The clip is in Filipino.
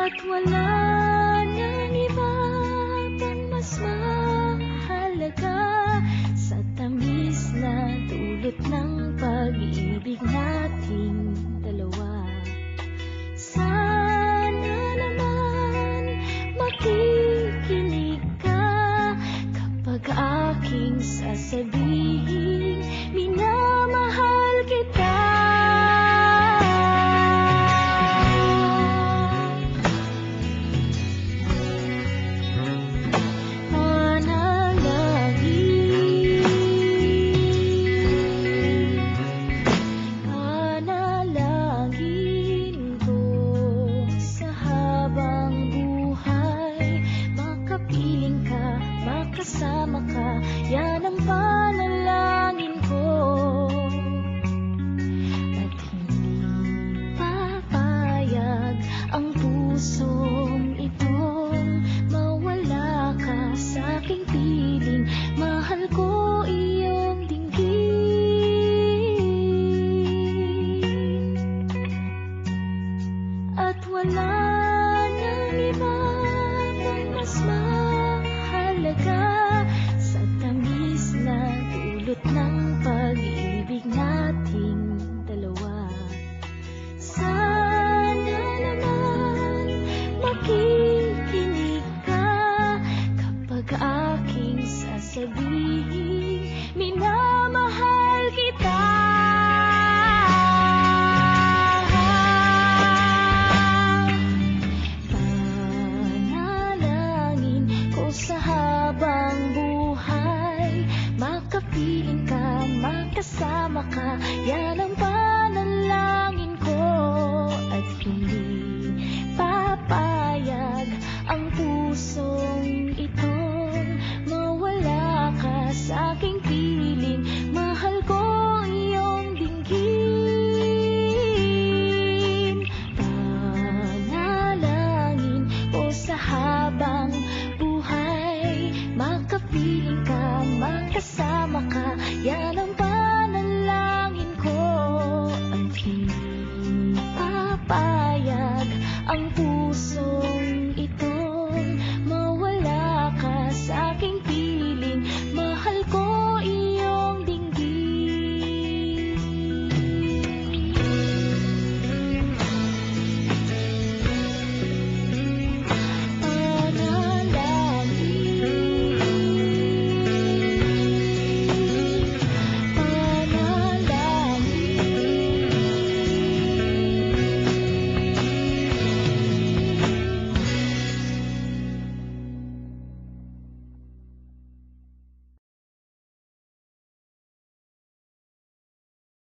At wala nang iba pang mas mahalaga sa tamis na dulot ng pag-ibig nating dalawa. Sana naman makikinig ka kapag aking sasabihin minamahal kita. Kasama ka, yan ang panalangin ko. At hindi papayag ang pusong itong mawala ka sa aking piling. Mahal ko iyong dinggin. At wala nang iba pang mas mahalaga sa tamis na dulot ng pag-ibig nating dalawa. Sana naman makikinig ka kapag aking sasabihin minamahal kita. Panalangin ko sa habang buhay, makapiling ka, makasama ka, yan ang panalangin ko. At hindi papayag ang pusong itong mawala ka sa aking piling. Mahal ko iyong dinggin. Panalangin ko sa habang buhay, makapiling ka, makasama ka, yan ang panalangin ko. At hindi papayag ang pusong